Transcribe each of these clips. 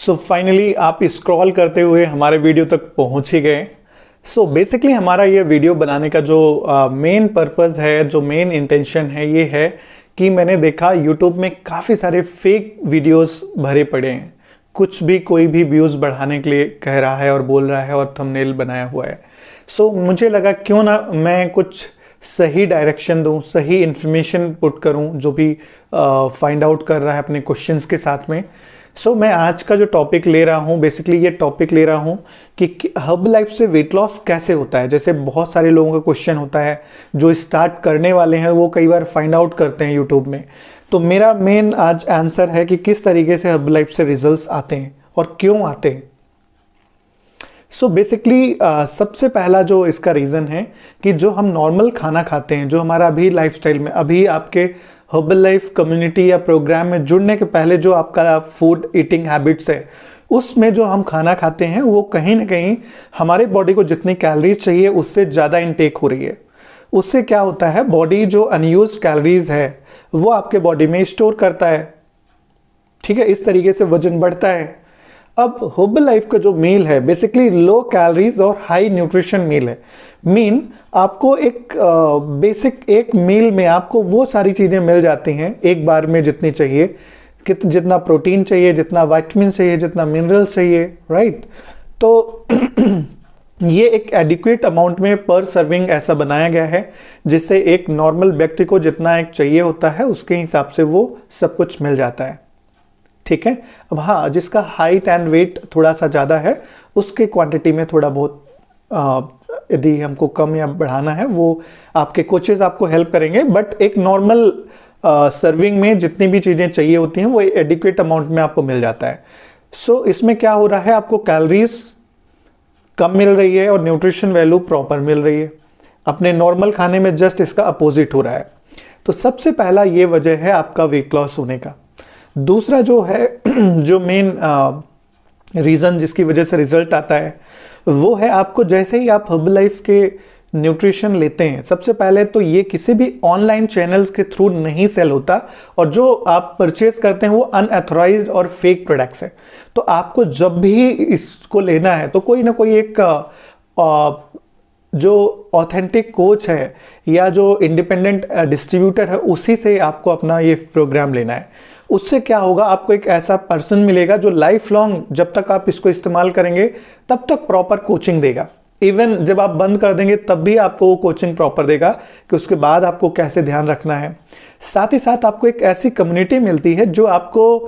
So finally आप scroll करते हुए हमारे वीडियो तक पहुंच ही गए। सो बेसिकली हमारा ये वीडियो बनाने का जो मेन पर्पस है, जो मेन इंटेंशन है, ये है कि मैंने देखा यूट्यूब में काफ़ी सारे फेक वीडियोस भरे पड़े हैं। कुछ भी कोई भी व्यूज़ बढ़ाने के लिए कह रहा है और बोल रहा है और थंबनेल बनाया हुआ है। सो मुझे लगा क्यों ना मैं कुछ सही डायरेक्शन दूं, सही इन्फॉर्मेशन पुट करूं जो भी फाइंड आउट कर रहा है अपने क्वेश्चंस के साथ में। सो मैं आज का जो टॉपिक ले रहा हूं, बेसिकली ये टॉपिक ले रहा हूं कि हर्बलाइफ से वेट लॉस कैसे होता है। जैसे बहुत सारे लोगों का क्वेश्चन होता है, जो स्टार्ट करने वाले हैं वो कई बार फाइंड आउट करते हैं यूट्यूब में। तो मेरा मेन आज आंसर है कि किस तरीके से हर्बलाइफ से रिजल्ट्स आते हैं और क्यों आते हैं। सो बेसिकली सबसे पहला जो इसका रीज़न है कि जो हम नॉर्मल खाना खाते हैं, जो हमारा अभी लाइफस्टाइल में, अभी आपके हर्बल लाइफ कम्युनिटी या प्रोग्राम में जुड़ने के पहले जो आपका फूड ईटिंग हैबिट्स है, उसमें जो हम खाना खाते हैं वो कहीं ना कहीं हमारे बॉडी को जितनी कैलोरीज चाहिए उससे ज़्यादा इनटेक हो रही है। उससे क्या होता है, बॉडी जो अनयूज्ड कैलोरीज है वो आपके बॉडी में स्टोर करता है। ठीक है, इस तरीके से वजन बढ़ता है। अब हर्बल लाइफ का जो मील है बेसिकली लो कैलोरीज और हाई न्यूट्रिशन मील है। मीन आपको एक बेसिक एक मील में आपको वो सारी चीज़ें मिल जाती हैं एक बार में जितनी चाहिए, जितना प्रोटीन चाहिए, जितना विटामिन चाहिए, जितना मिनरल्स चाहिए, राइट। तो ये एक एडिक्वेट अमाउंट में पर सर्विंग ऐसा बनाया गया है जिससे एक नॉर्मल व्यक्ति को जितना एक चाहिए होता है उसके हिसाब से वो सब कुछ मिल जाता है। ठीक है। अब हाँ, जिसका हाइट एंड वेट थोड़ा सा ज़्यादा है उसके क्वांटिटी में थोड़ा बहुत यदि हमको कम या बढ़ाना है वो आपके कोचेज आपको हेल्प करेंगे। बट एक नॉर्मल सर्विंग में जितनी भी चीज़ें चाहिए होती हैं वो एडिक्वेट अमाउंट में आपको मिल जाता है। सो इसमें क्या हो रहा है, आपको कैलोरीज कम मिल रही है और न्यूट्रिशन वैल्यू प्रॉपर मिल रही है। अपने नॉर्मल खाने में जस्ट इसका अपोजिट हो रहा है। तो सबसे पहला ये वजह है आपका वेट लॉस होने का। दूसरा जो है जो मेन रीज़न जिसकी वजह से रिजल्ट आता है वो है आपको जैसे ही आप हर्बल लाइफ के न्यूट्रिशन लेते हैं, सबसे पहले तो ये किसी भी ऑनलाइन चैनल्स के थ्रू नहीं सेल होता और जो आप परचेज करते हैं वो अनऑथराइज्ड और फेक प्रोडक्ट्स हैं। तो आपको जब भी इसको लेना है तो कोई ना कोई एक जो ऑथेंटिक कोच है या जो इंडिपेंडेंट डिस्ट्रीब्यूटर है उसी से आपको अपना ये प्रोग्राम लेना है। उससे क्या होगा, आपको एक ऐसा पर्सन मिलेगा जो लाइफ लॉन्ग जब तक आप इसको इस्तेमाल करेंगे तब तक प्रॉपर कोचिंग देगा। इवन जब आप बंद कर देंगे तब भी आपको वो कोचिंग प्रॉपर देगा कि उसके बाद आपको कैसे ध्यान रखना है। साथ ही साथ आपको एक ऐसी कम्युनिटी मिलती है जो आपको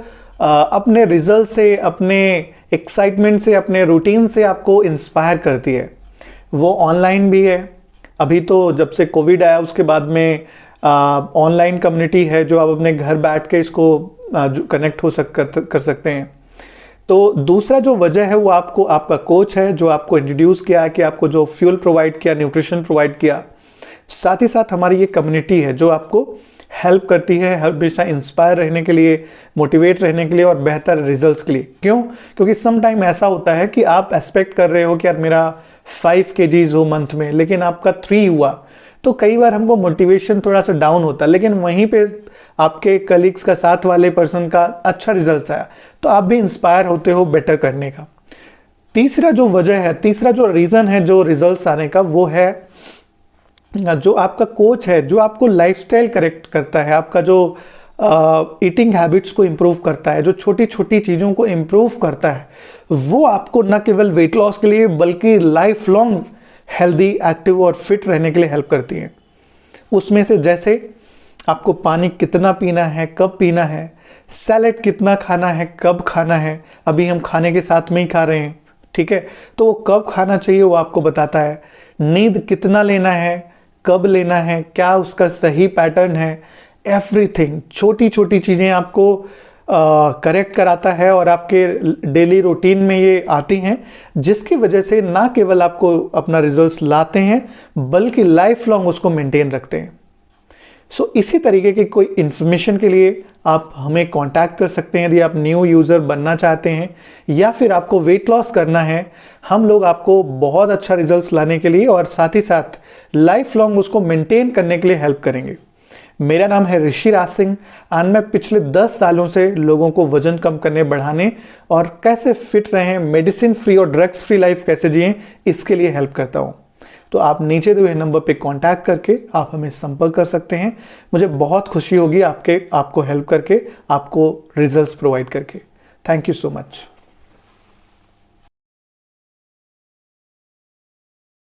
अपने रिजल्ट से, अपने एक्साइटमेंट से, अपने रूटीन से आपको इंस्पायर करती है। वो ऑनलाइन भी है। अभी तो जब से कोविड आया उसके बाद में ऑनलाइन कम्युनिटी है जो आप अपने घर बैठ के इसको कनेक्ट कर सकते हैं। तो दूसरा जो वजह है वो आपको आपका कोच है जो आपको इंट्रोड्यूस किया है, कि आपको जो फ्यूल प्रोवाइड किया, न्यूट्रिशन प्रोवाइड किया। साथ ही साथ हमारी ये कम्युनिटी है जो आपको हेल्प करती है हमेशा इंस्पायर रहने के लिए, मोटिवेट रहने के लिए और बेहतर रिजल्ट्स के लिए। क्यों? क्योंकि सम टाइम ऐसा होता है कि आप एक्सपेक्ट कर रहे हो कि यार मेरा 5 kgs हो मंथ में, लेकिन आपका 3 हुआ, तो कई बार हमको मोटिवेशन थोड़ा सा डाउन होता है। लेकिन वहीं पे आपके कलीग्स का, साथ वाले पर्सन का अच्छा रिजल्ट आया तो आप भी इंस्पायर होते हो बेटर करने का। तीसरा जो वजह है, तीसरा जो रीज़न है जो रिजल्ट्स आने का, वो है जो आपका कोच है जो आपको लाइफस्टाइल करेक्ट करता है, आपका जो ईटिंग हैबिट्स को इम्प्रूव करता है, जो छोटी छोटी चीज़ों को इम्प्रूव करता है, वो आपको न केवल वेट लॉस के लिए बल्कि लाइफ लॉन्ग हेल्दी, एक्टिव और फिट रहने के लिए हेल्प करती है। उसमें से जैसे आपको पानी कितना पीना है, कब पीना है, सैलेड कितना खाना है, कब खाना है। अभी हम खाने के साथ में ही खा रहे हैं, ठीक है, तो वो कब खाना चाहिए वो आपको बताता है। नींद कितना लेना है, कब लेना है, क्या उसका सही पैटर्न है, एवरीथिंग, छोटी छोटी चीज़ें आपको करेक्ट कराता है और आपके डेली रूटीन में ये आती हैं, जिसकी वजह से ना केवल आपको अपना रिजल्ट्स लाते हैं बल्कि लाइफ लॉन्ग उसको मेंटेन रखते हैं। सो इसी तरीके की कोई इन्फॉर्मेशन के लिए आप हमें कांटेक्ट कर सकते हैं। यदि आप न्यू यूज़र बनना चाहते हैं या फिर आपको वेट लॉस करना है, हम लोग आपको बहुत अच्छा रिजल्ट्स लाने के लिए और साथ ही साथ लाइफ लॉन्ग उसको मेंटेन करने के लिए हेल्प करेंगे। मेरा नाम है ऋषि राज सिंह और मैं पिछले 10 सालों से लोगों को वजन कम करने, बढ़ाने और कैसे फिट रहें, मेडिसिन फ्री और ड्रग्स फ्री लाइफ कैसे जिएं, इसके लिए हेल्प करता हूं। तो आप नीचे दिए हुए नंबर पे कांटेक्ट करके आप हमें संपर्क कर सकते हैं। मुझे बहुत खुशी होगी आपको हेल्प करके, आपको रिजल्ट्स प्रोवाइड करके। Thank you so much.